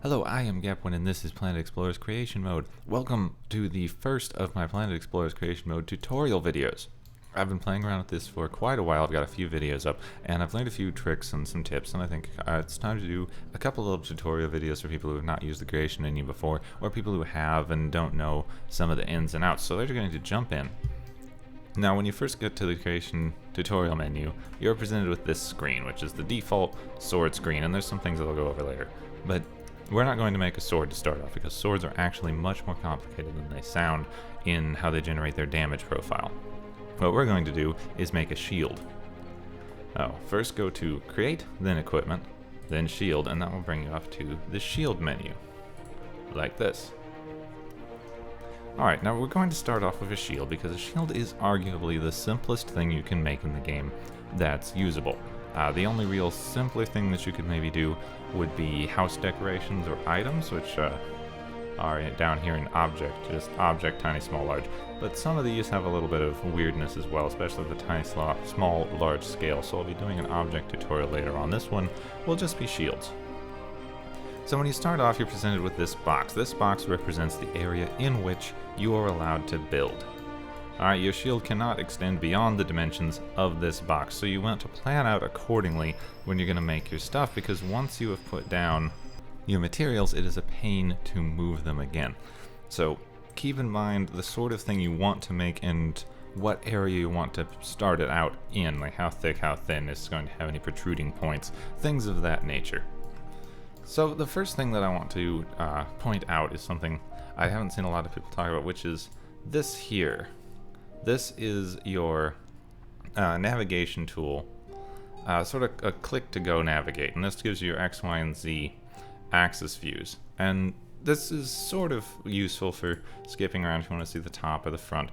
Hello, I am Gapwin, and this is Planet Explorers Creation Mode. Welcome to the first of my Planet Explorers Creation Mode tutorial videos. I've been playing around with this for quite a while. I've got a few videos up, and I've learned a few tricks and some tips, and I think it's time to do a couple of tutorial videos for people who have not used the creation menu before, or people who have and don't know some of the ins and outs. So they're going to jump in. Now, when you first get to the creation tutorial menu, you're presented with this screen, which is the default sword screen, and there's some things that I'll go over later. But we're not going to make a sword to start off, because swords are actually much more complicated than they sound in how they generate their damage profile. What we're going to do is make a shield. First go to Create, then Equipment, then Shield, and that will bring you up to the Shield menu, like this. Alright, now we're going to start off with a shield, because a shield is arguably the simplest thing you can make in the game that's usable. The only real simpler thing that you could maybe do would be house decorations or items, which are down here in Object, just Object, Tiny, Small, Large. But some of these have a little bit of weirdness as well, especially the Tiny, Small, Large scale, so I'll be doing an Object tutorial later on. This one will just be shields. So when you start off, you're presented with this box. This box represents the area in which you are allowed to build. Alright, your shield cannot extend beyond the dimensions of this box, so you want to plan out accordingly when you're going to make your stuff, because once you have put down your materials, it is a pain to move them again. So keep in mind the sort of thing you want to make and what area you want to start it out in, like how thick, how thin, is going to have any protruding points, things of that nature. So the first thing that I want to point out is something I haven't seen a lot of people talk about, which is this here. This is your navigation tool, sort of a click to go navigate, and this gives you your X, Y, and Z axis views. And this is sort of useful for skipping around if you want to see the top or the front.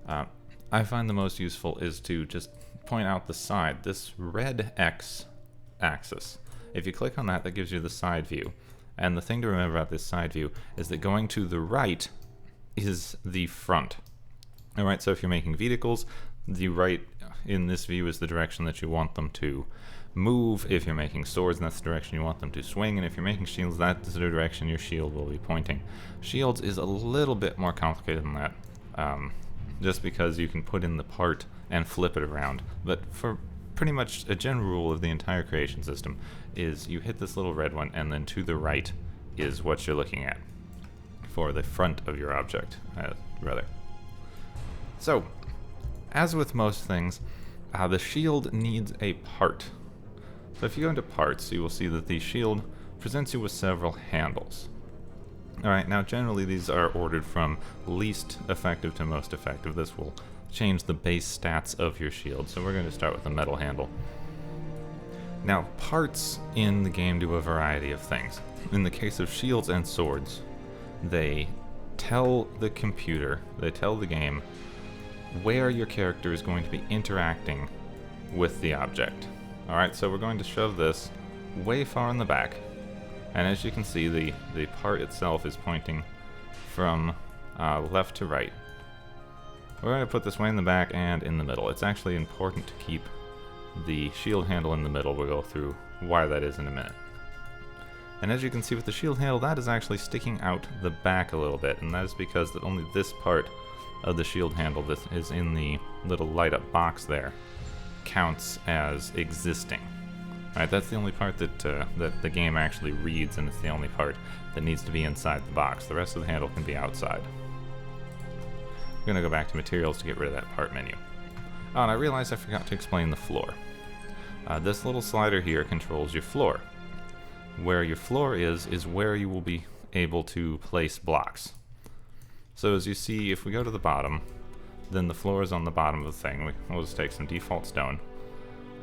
I find the most useful is to just point out the side, this red X axis. If you click on that, that gives you the side view. And the thing to remember about this side view is that going to the right is the front. Alright, so if you're making vehicles, the right in this view is the direction that you want them to move. If you're making swords, that's the direction you want them to swing. And if you're making shields, that's the direction your shield will be pointing. Shields is a little bit more complicated than that, just because you can put in the part and flip it around. But for pretty much a general rule of the entire creation system is you hit this little red one, and then to the right is what you're looking at for the front of your object, rather. So, as with most things, the shield needs a part. So if you go into parts, you will see that the shield presents you with several handles. Alright, now generally these are ordered from least effective to most effective. This will change the base stats of your shield, so we're going to start with the metal handle. Now, parts in the game do a variety of things. In the case of shields and swords, they tell the computer, they tell the game, where your character is going to be interacting with the object. Alright, so we're going to shove this way far in the back, and as you can see, the part itself is pointing from left to right. We're going to put this way in the back and in the middle. It's actually important to keep the shield handle in the middle. We'll go through why that is in a minute. And as you can see with the shield handle, that is actually sticking out the back a little bit, and that is because that only this part of the shield handle that is in the little light up box there counts as existing. Alright, that's the only part that the game actually reads, and it's the only part that needs to be inside the box. The rest of the handle can be outside. I'm going to go back to materials to get rid of that part menu. Oh, and I realized I forgot to explain the floor. This little slider here controls your floor. Where your floor is where you will be able to place blocks. So as you see, if we go to the bottom, then the floor is on the bottom of the thing. We'll just take some default stone,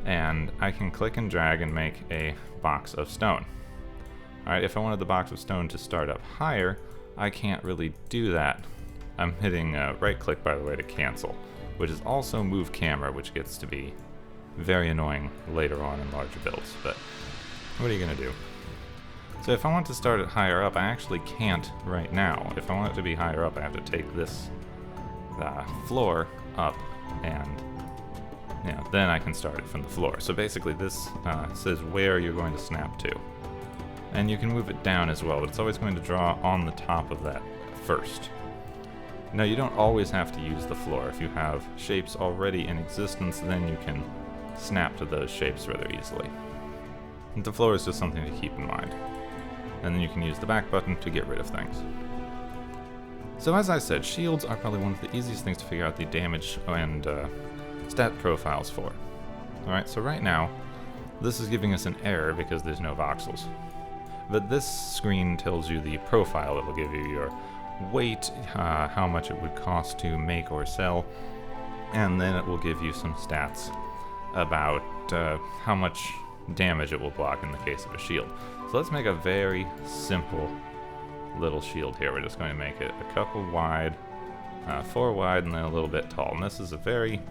and I can click and drag and make a box of stone. Alright, if I wanted the box of stone to start up higher, I can't really do that. I'm hitting right click, by the way, to cancel, which is also move camera, which gets to be very annoying later on in larger builds, but what are you going to do? So if I want to start it higher up, I actually can't right now. If I want it to be higher up, I have to take this floor up, and then I can start it from the floor. So basically this says where you're going to snap to. And you can move it down as well, but it's always going to draw on the top of that first. Now, you don't always have to use the floor. If you have shapes already in existence, then you can snap to those shapes rather easily. And the floor is just something to keep in mind. And then you can use the back button to get rid of things. So as I said, shields are probably one of the easiest things to figure out the damage and stat profiles for. Alright, so right now, this is giving us an error because there's no voxels. But this screen tells you the profile. It will give you your weight, how much it would cost to make or sell, and then it will give you some stats about how much damage it will block in the case of a shield. So let's make a very simple little shield here. We're just going to make it a couple wide, 4 wide, and then a little bit tall. And this is a very,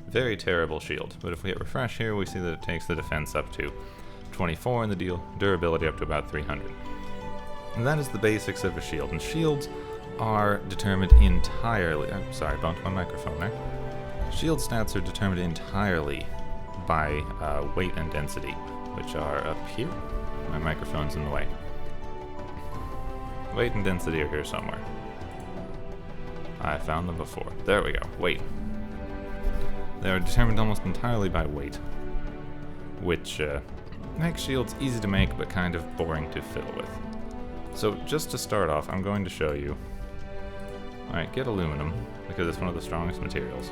very terrible shield. But if we hit refresh here, we see that it takes the defense up to 24 and the durability up to about 300. And that is the basics of a shield. And shields are determined entirely... I'm sorry, bumped my microphone there. Shield stats are determined entirely by weight and density, which are up here. My microphone's in the way. Weight and density are here somewhere. I found them before. There we go. Weight. They are determined almost entirely by weight, which makes shields easy to make but kind of boring to fill with. So just to start off, I'm going to show you. Alright, get aluminum, because it's one of the strongest materials.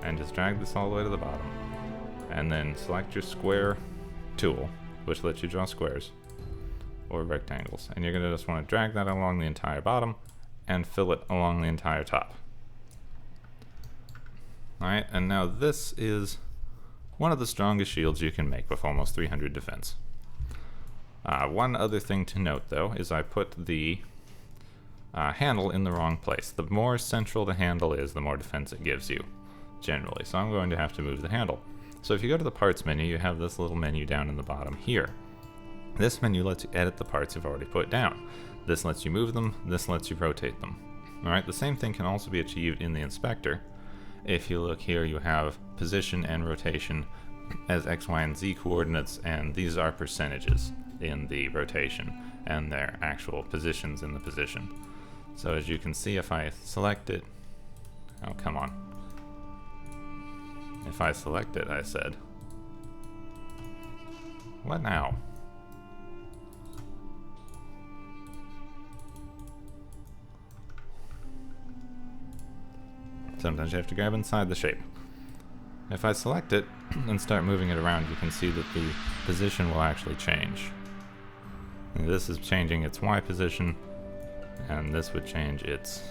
And just drag this all the way to the bottom. And then select your square tool, which lets you draw squares or rectangles. And you're going to just want to drag that along the entire bottom and fill it along the entire top. Alright, and now this is one of the strongest shields you can make with almost 300 defense. One other thing to note, though, is I put the handle in the wrong place. The more central the handle is, the more defense it gives you, generally. So I'm going to have to move the handle. So if you go to the parts menu, you have this little menu down in the bottom here. This menu lets you edit the parts you've already put down. This lets you move them, this lets you rotate them. Alright, the same thing can also be achieved in the inspector. If you look here, you have position and rotation as X, Y, and Z coordinates, and these are percentages in the rotation, and their actual positions in the position. So as you can see, if I select it... Oh, come on. If I select it, I said. What now? Sometimes you have to grab inside the shape. If I select it and start moving it around, you can see that the position will actually change. And this is changing its Y position, and this would change its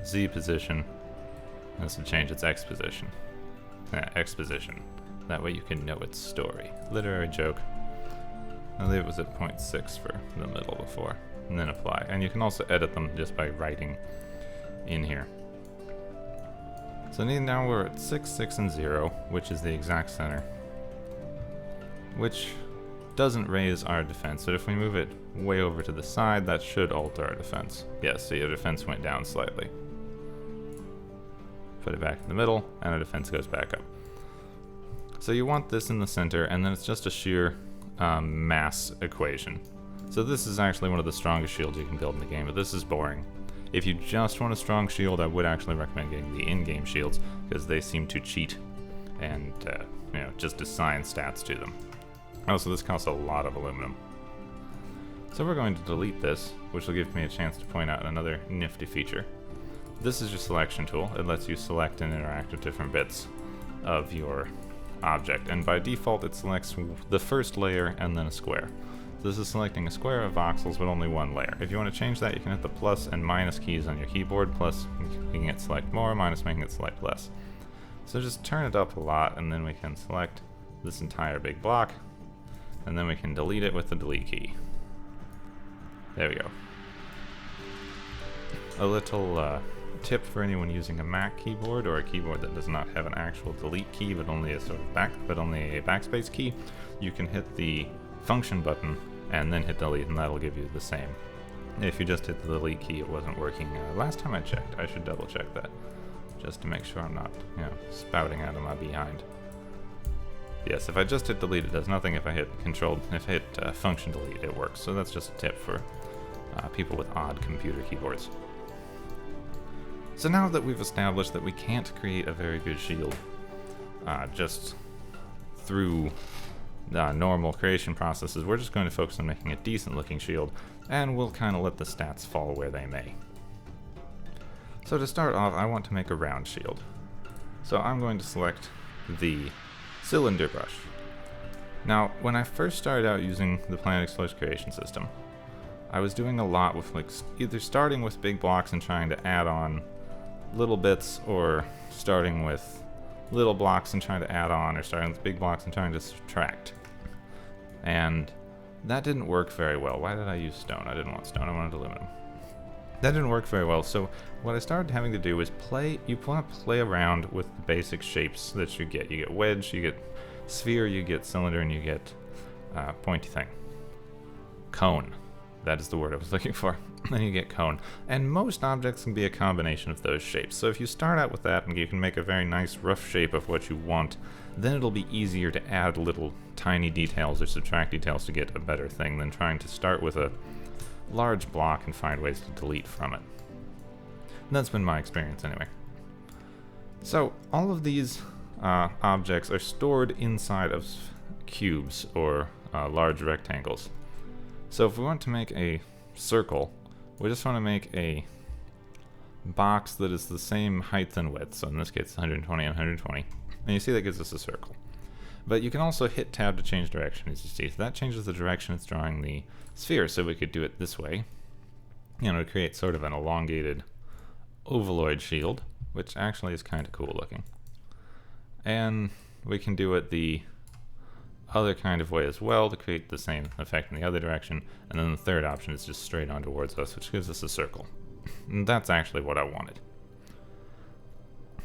Z position, and this would change its X position. X position. That way you can know its story. Literary joke. I believe it was at 0.6 for the middle before, and then apply. And you can also edit them just by writing in here. So now we're at 6, 6, and 0, which is the exact center, which doesn't raise our defense. So if we move it way over to the side, that should alter our defense. Yes, see, our defense went down slightly. Put it back in the middle, and our defense goes back up. So you want this in the center, and then it's just a sheer mass equation. So this is actually one of the strongest shields you can build in the game, but this is boring. If you just want a strong shield, I would actually recommend getting the in-game shields, because they seem to cheat and just assign stats to them. Also, this costs a lot of aluminum. So we're going to delete this, which will give me a chance to point out another nifty feature. This is your selection tool. It lets you select and interact with different bits of your object, and by default it selects the first layer and then a square. So this is selecting a square of voxels, but only one layer. If you want to change that, you can hit the plus and minus keys on your keyboard, plus making it select more, minus making it select less. So just turn it up a lot, and then we can select this entire big block, and then we can delete it with the delete key. There we go. A little tip for anyone using a Mac keyboard or a keyboard that does not have an actual delete key, but only a sort of backspace key. You can hit the function button and then hit delete, and that'll give you the same. If you just hit the delete key, it wasn't working. Last time I checked, I should double check that, just to make sure I'm not, spouting out of my behind. Yes, if I just hit delete, it does nothing. If I hit function delete, it works. So that's just a tip for people with odd computer keyboards. So now that we've established that we can't create a very good shield just through normal creation processes, we're just going to focus on making a decent looking shield, and we'll kind of let the stats fall where they may. So to start off, I want to make a round shield. So I'm going to select the cylinder brush. Now, when I first started out using the Planet Explorers creation system, I was doing a lot with either starting with big blocks and trying to add on little bits, or starting with little blocks and trying to add on, or starting with big blocks and trying to subtract. And that didn't work very well. Why did I use stone? I didn't want stone, I wanted aluminum. That didn't work very well, so what I started having to do is you want to play around with the basic shapes that you get. You get wedge, you get sphere, you get cylinder, and you get pointy thing. Cone. That is the word I was looking for. Then you get cone. And most objects can be a combination of those shapes. So if you start out with that and you can make a very nice rough shape of what you want, then it'll be easier to add little tiny details or subtract details to get a better thing than trying to start with a large block and find ways to delete from it. And that's been my experience anyway. So all of these objects are stored inside of cubes or large rectangles. So if we want to make a circle, we just want to make a box that is the same height and width. So in this case, 120 and 120. And you see that gives us a circle. But you can also hit tab to change direction, as you see. So that changes the direction it's drawing the sphere. So we could do it this way, to create sort of an elongated ovaloid shield, which actually is kind of cool looking. And we can do it the other kind of way as well to create the same effect in the other direction. And then the third option is just straight on towards us, which gives us a circle. And that's actually what I wanted.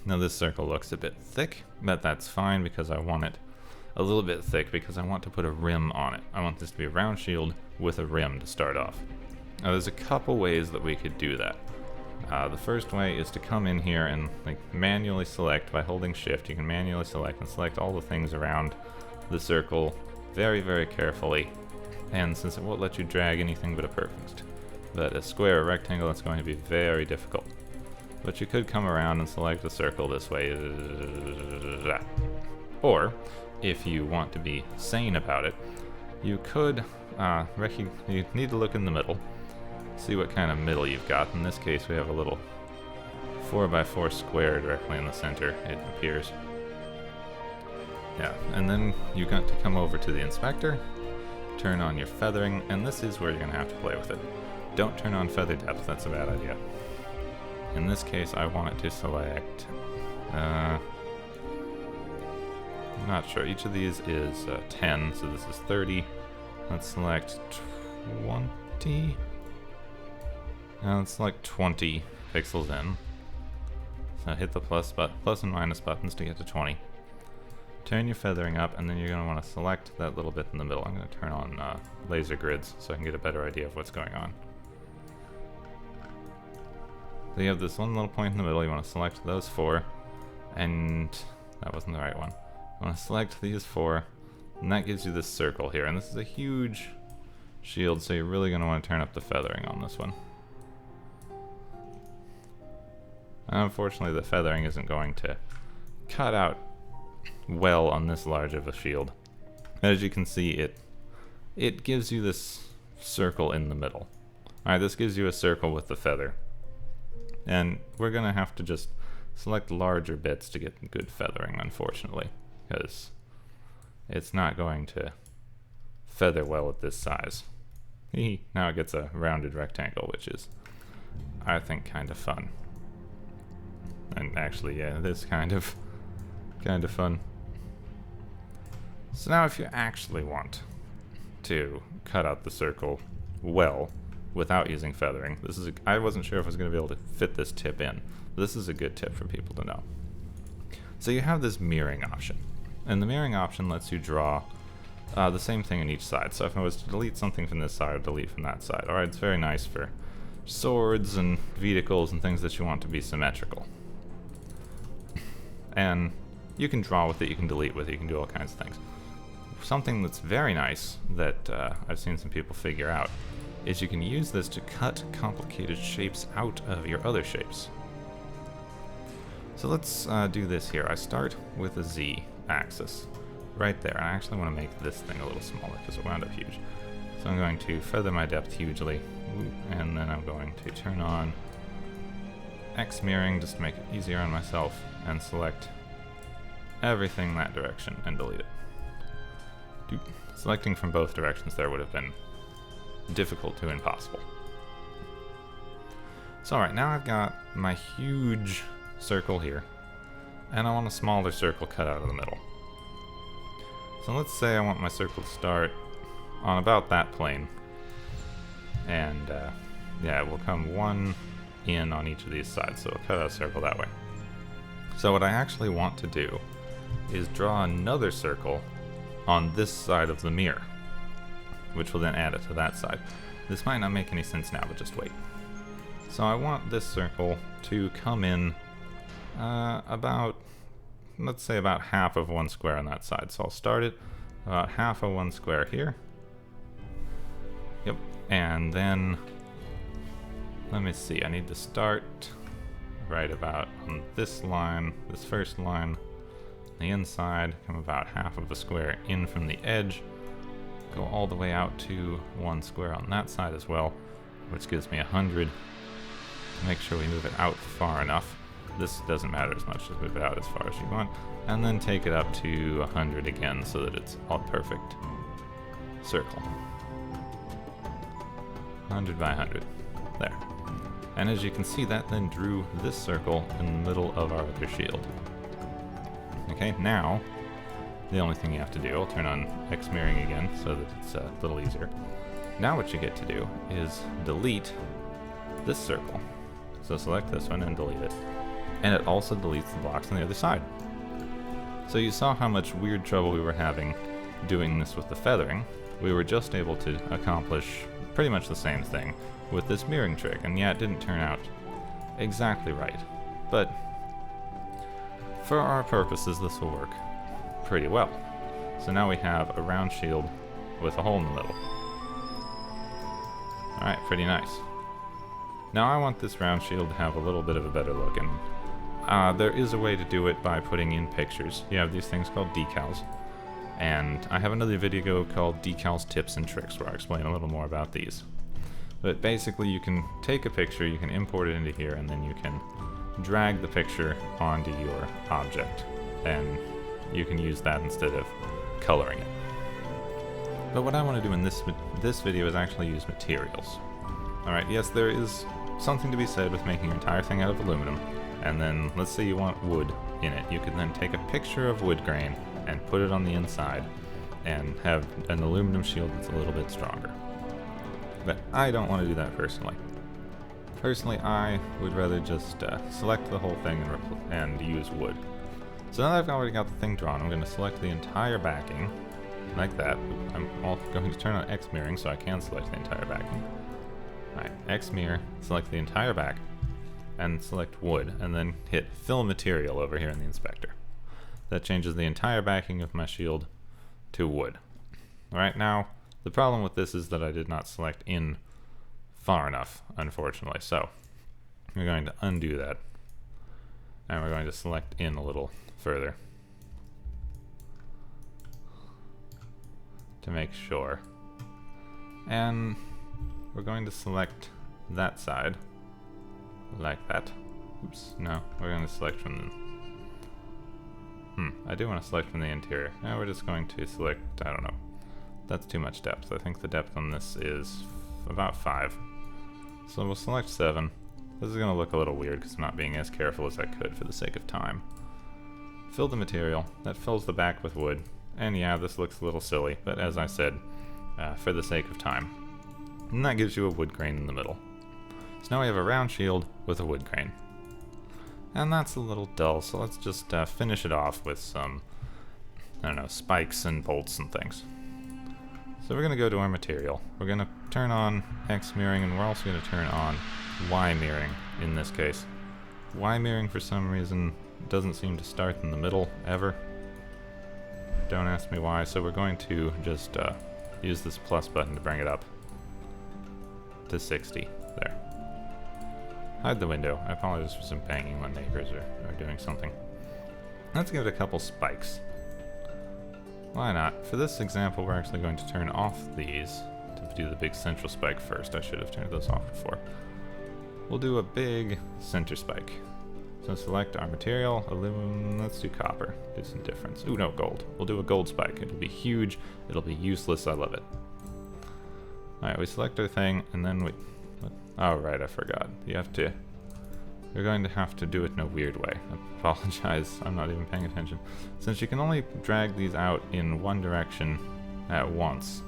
Now this circle looks a bit thick, but that's fine because I want it a little bit thick because I want to put a rim on it. I want this to be a round shield with a rim to start off. Now there's a couple ways that we could do that. The first way is to come in here and manually select by holding shift. You can manually select and select all the things around the circle very, very carefully. And since it won't let you drag anything but a square or rectangle, it's going to be very difficult. But you could come around and select a circle this way. Or, if you want to be sane about it, you could you need to look in the middle, see what kind of middle you've got. In this case, we have a little 4x4 square directly in the center, it appears. Yeah, and then you got to come over to the inspector, turn on your feathering, and this is where you're going to have to play with it. Don't turn on feather depth, that's a bad idea. In this case, I want it to select, I'm not sure, each of these is 10, so this is 30. Let's select 20. Now let's select 20 pixels in. So hit the plus and minus buttons to get to 20. Turn your feathering up, and then you're going to want to select that little bit in the middle. I'm going to turn on laser grids so I can get a better idea of what's going on. So you have this one little point in the middle. You want to select those 4, and that wasn't the right one. You want to select these 4, and that gives you this circle here. And this is a huge shield, so you're really going to want to turn up the feathering on this one. Unfortunately, the feathering isn't going to cut out well on this large of a shield. As you can see, it gives you this circle in the middle. Alright, this gives you a circle with the feather. And we're going to have to just select larger bits to get good feathering, unfortunately, because it's not going to feather well at this size. Now it gets a rounded rectangle, which is, I think, kind of fun. And actually, yeah, it is kind of fun. So now if you actually want to cut out the circle well without using feathering, I wasn't sure if I was going to be able to fit this tip in. This is a good tip for people to know. So you have this mirroring option, and the mirroring option lets you draw the same thing on each side. So if I was to delete something from this side, or delete from that side. Alright, it's very nice for swords and vehicles and things that you want to be symmetrical. And you can draw with it, you can delete with it, you can do all kinds of things. something that's very nice that I've seen some people figure out is you can use this to cut complicated shapes out of your other shapes. So let's do this here. I start with a Z axis right there. I actually want to make this thing a little smaller because it wound up huge. So I'm going to feather my depth hugely, and then I'm going to turn on X mirroring just to make it easier on myself, and select everything that direction and delete it. Selecting from both directions there would have been difficult to impossible. So alright, now I've got my huge circle here, and I want a smaller circle cut out of the middle. So let's say I want my circle to start on about that plane, and yeah, it will come one in on each of these sides, so we'll cut out a circle that way. So what I actually want to do is draw another circle on this side of the mirror, which will then add it to that side. This might not make any sense now, but just wait. So I want this circle to come in about, let's say about half of one square on that side. So I'll start it about half of one square here. Yep, and then, let me see, I need to start right about on this line, this first line, the inside, come about half of a square in from the edge, go all the way out to one square on that side as well, which gives me 100. Make sure we move it out far enough. This doesn't matter as much, just move it out as far as you want, and then take it up to 100 again so that it's a perfect circle. 100 by 100. There. And as you can see, that then drew this circle in the middle of our other shield. Okay, now, the only thing you have to do, I'll turn on X mirroring again so that it's a little easier. Now what you get to do is delete this circle. So select this one and delete it. And it also deletes the blocks on the other side. So you saw how much weird trouble we were having doing this with the feathering. We were just able to accomplish pretty much the same thing with this mirroring trick, and yeah, it didn't turn out exactly right. But for our purposes, this will work pretty well. So now we have a round shield with a hole in the middle. Alright, pretty nice. Now I want this round shield to have a little bit of a better look, and there is a way to do it by putting in pictures. You have these things called decals, and I have another video called Decals Tips and Tricks where I explain a little more about these. But basically you can take a picture, you can import it into here, and then you can drag the picture onto your object, and you can use that instead of coloring it. But what I want to do in this video is actually use materials. Alright, yes, there is something to be said with making your entire thing out of aluminum, and then let's say you want wood in it. You can then take a picture of wood grain and put it on the inside and have an aluminum shield that's a little bit stronger. But I don't want to do that personally. Personally, I would rather just select the whole thing and use wood. So now that I've already got the thing drawn, I'm going to select the entire backing, like that. I'm going to turn on X mirroring so I can select the entire backing. Alright, X mirror, select the entire back, and select wood, and then hit fill material over here in the inspector. That changes the entire backing of my shield to wood. Alright, now, the problem with this is that I did not select in far enough, unfortunately, so we're going to undo that, and we're going to select in a little further to make sure. And we're going to select that side like that. Oops, no, we're going to select from the I do want to select from the interior. Now we're just going to select, I don't know, that's too much depth. I think the depth on this is about 5. So we'll select 7. This is going to look a little weird because I'm not being as careful as I could for the sake of time. Fill the material. That fills the back with wood. And yeah, this looks a little silly, but as I said, for the sake of time. And that gives you a wood grain in the middle. So now we have a round shield with a wood grain. And that's a little dull, so let's just finish it off with some, I don't know, spikes and bolts and things. So we're going to go to our material. We're going to turn on X mirroring, and we're also going to turn on Y mirroring in this case. Y mirroring for some reason doesn't seem to start in the middle ever. Don't ask me why. So we're going to just use this plus button to bring it up to 60. There. Hide the window. I apologize for some banging when neighbors are doing something. Let's give it a couple spikes. Why not? For this example, we're actually going to turn off these to do the big central spike first. I should have turned those off before. We'll do a big center spike. So select our material, aluminum, let's do copper, do some difference. Ooh, no, gold. We'll do a gold spike. It'll be huge, it'll be useless, I love it. Alright, we select our thing, and then we... Oh, right, I forgot. You're going to have to do it in a weird way. I apologize, I'm not even paying attention. Since you can only drag these out in one direction at once,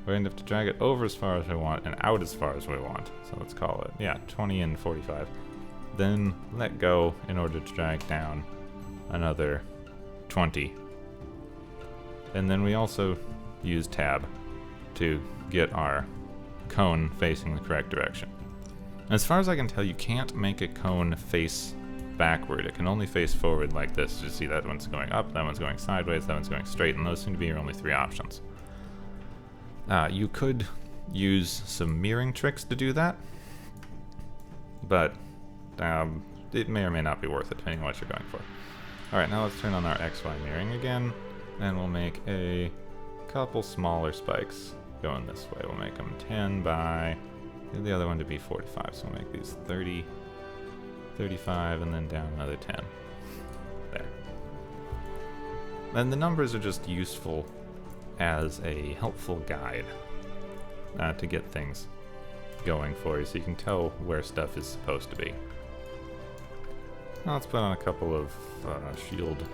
we're going to have to drag it over as far as we want and out as far as we want. So let's call it, yeah, 20 and 45. Then let go in order to drag down another 20. And then we also use tab to get our cone facing the correct direction. As far as I can tell, you can't make a cone face backward. It can only face forward like this. You see that one's going up, that one's going sideways, that one's going straight, and those seem to be your only three options. You could use some mirroring tricks to do that, but it may or may not be worth it, depending on what you're going for. Alright, now let's turn on our XY mirroring again, and we'll make a couple smaller spikes going this way. We'll make them 10 by... the other one to be 45, so we'll make these 30, 35, and then down another 10. There. And the numbers are just useful as a helpful guide to get things going for you, so you can tell where stuff is supposed to be. Now let's put on a couple of shield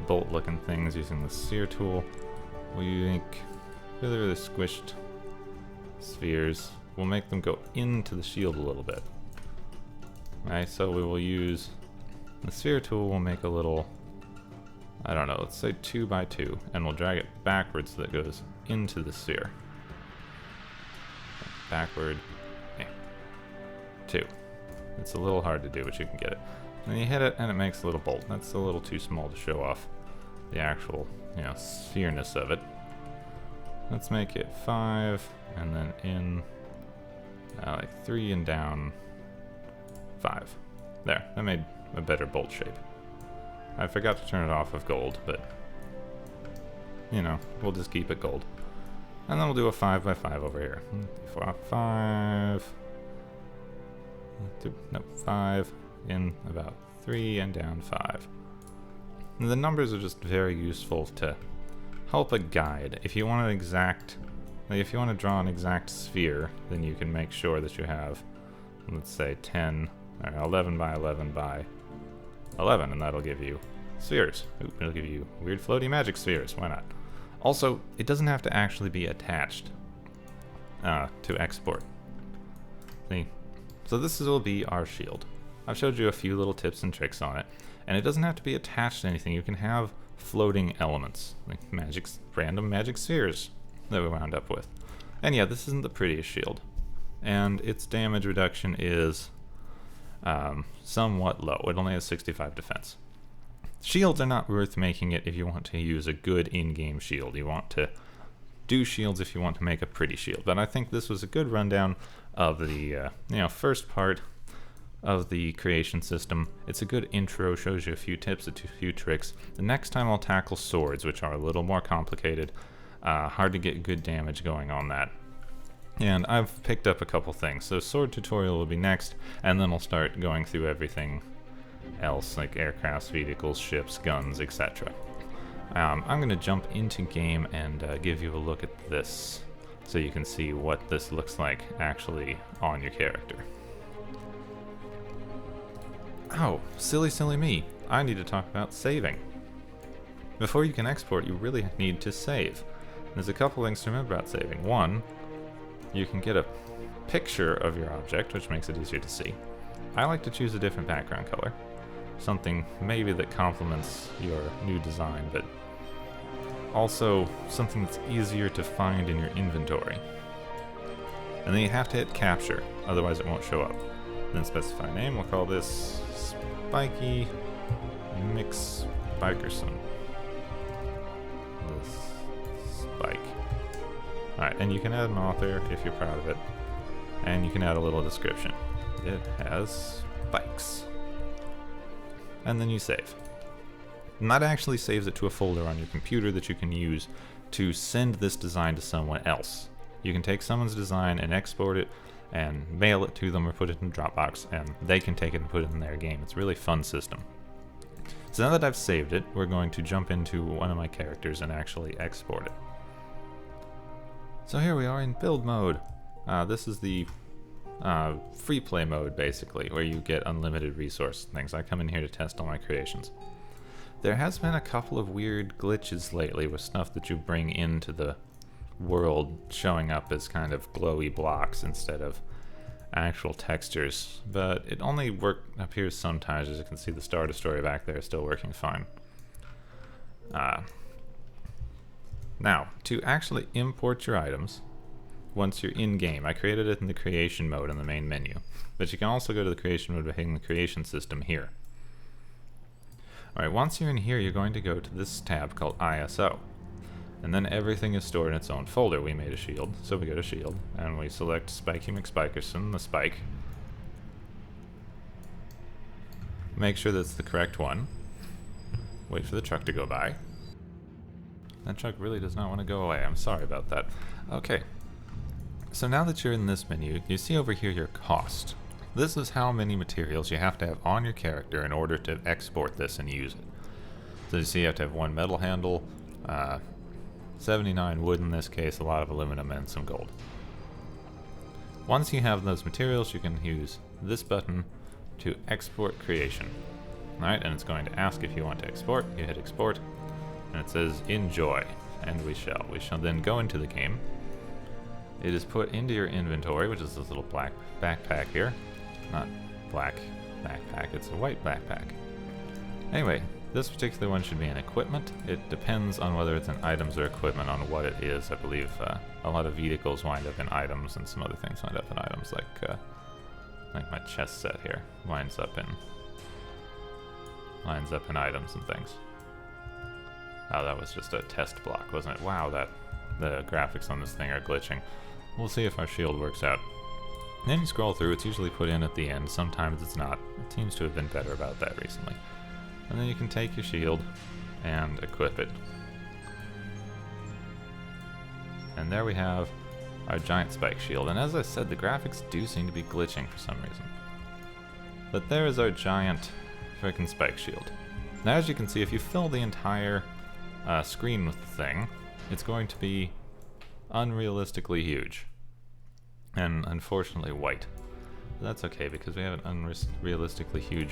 bolt-looking things using the sear tool. We make really squished spheres. We'll make them go into the shield a little bit. Right, so we will use the sphere tool. We'll make a little, I don't know, let's say 2 by 2, and we'll drag it backwards so that it goes into the sphere. Backward, 2. It's a little hard to do, but you can get it. And then you hit it, and it makes a little bolt. That's a little too small to show off the actual, sphere-ness of it. Let's make it 5, and then in, like 3 and down 5. There, that made a better bolt shape. I forgot to turn it off of gold, but, we'll just keep it gold. And then we'll do a 5 by 5 over here. 5, 5, in about 3 and down 5. And the numbers are just very useful to help a guide. If you want to draw an exact sphere, then you can make sure that you have, let's say 10, or 11 by 11 by 11, and that'll give you spheres. Ooh, it'll give you weird floaty magic spheres, why not? Also, it doesn't have to actually be attached to export. See? So this will be our shield. I've showed you a few little tips and tricks on it, and it doesn't have to be attached to anything. You can have floating elements, like random magic spheres that we wound up with. And yeah, this isn't the prettiest shield, and its damage reduction is somewhat low. It only has 65 defense. Shields are not worth making it if you want to use a good in-game shield. You want to do shields if you want to make a pretty shield. But I think this was a good rundown of the first part of the creation system. It's a good intro, shows you a few tips, a few tricks. The next time I'll tackle swords, which are a little more complicated, hard to get good damage going on that. And I've picked up a couple things. So sword tutorial will be next, and then I'll start going through everything else, like aircrafts, vehicles, ships, guns, etc. I'm going to jump into game and give you a look at this, so you can see what this looks like actually on your character. Oh, silly me. I need to talk about saving. Before you can export, you really need to save. There's a couple things to remember about saving. One, you can get a picture of your object, which makes it easier to see. I like to choose a different background color. Something maybe that complements your new design, but also something that's easier to find in your inventory. And then you have to hit capture, otherwise it won't show up. Then specify a name. We'll call this Spiky Mix Bikerson. this spike. Alright, and you can add an author if you're proud of it. And you can add a little description. It has spikes. And then you save. And that actually saves it to a folder on your computer that you can use to send this design to someone else. You can take someone's design and export it and mail it to them or put it in Dropbox, and they can take it and put it in their game. It's a really fun system. So now that I've saved it, we're going to jump into one of my characters and actually export it. So here we are in build mode. This is the free play mode, basically, where you get unlimited resource things. I come in here to test all my creations. There has been a couple of weird glitches lately with stuff that you bring into the world showing up as kind of glowy blocks instead of actual textures, but it only appears sometimes. As you can see, the starter story back there is still working fine. Now, to actually import your items once you're in game, I created it in the creation mode in the main menu, but you can also go to the creation mode by hitting the creation system here. Alright, once you're in here, you're going to go to this tab called ISO. And then everything is stored in its own folder. We made a shield, so we go to shield, and we select Spikey McSpikerson, the spike. Make sure that's the correct one. Wait for the truck to go by. That truck really does not want to go away. I'm sorry about that. Okay. So now that you're in this menu, you see over here your cost. This is how many materials you have to have on your character in order to export this and use it. So you see you have to have one metal handle, 79 wood in this case, a lot of aluminum, and some gold. Once you have those materials, you can use this button to export creation. Alright, and it's going to ask if you want to export. You hit export, and it says enjoy, and we shall. We shall then go into the game. It is put into your inventory, which is this little black backpack here. Not black backpack, it's a white backpack. Anyway, this particular one should be in equipment. It depends on whether it's in items or equipment on what it is. I believe a lot of Decals wind up in items, and some other things wind up in items, like my chest set here winds up in items and things. Oh, that was just a test block, wasn't it? Wow, the graphics on this thing are glitching. We'll see if our shield works out. Then you scroll through, it's usually put in at the end, sometimes it's not. It seems to have been better about that recently. And then you can take your shield and equip it. And there we have our giant spike shield. And as I said, the graphics do seem to be glitching for some reason. But there is our giant frickin' spike shield. Now as you can see, if you fill the entire screen with the thing, it's going to be unrealistically huge. And unfortunately white. But that's okay, because we have an unrealistically huge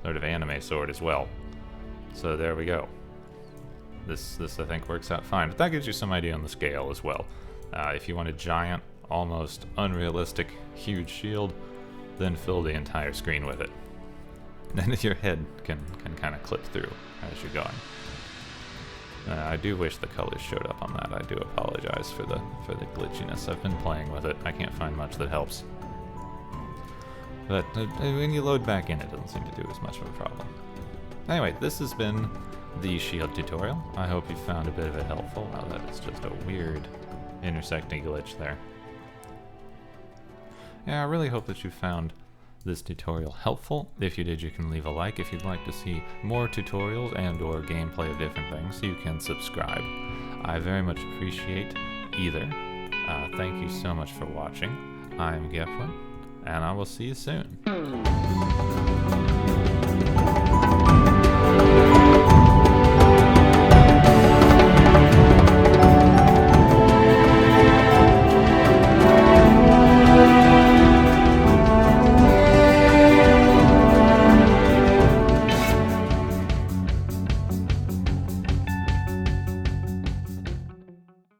sort of anime sword as well. So there we go. This I think works out fine. But that gives you some idea on the scale as well. If you want a giant, almost unrealistic, huge shield, then fill the entire screen with it. Then your head can kind of clip through as you're going. I do wish the colors showed up on that. I do apologize for the glitchiness. I've been playing with it. I can't find much that helps. But when you load back in, it doesn't seem to do as much of a problem. Anyway, this has been the shield tutorial. I hope you found a bit of it helpful. Wow, that is just a weird intersecting glitch there. Yeah, I really hope that you found this tutorial helpful. If you did, you can leave a like. If you'd like to see more tutorials and or gameplay of different things, you can subscribe. I very much appreciate either. Thank you so much for watching. I'm Gefwin, and I will see you soon.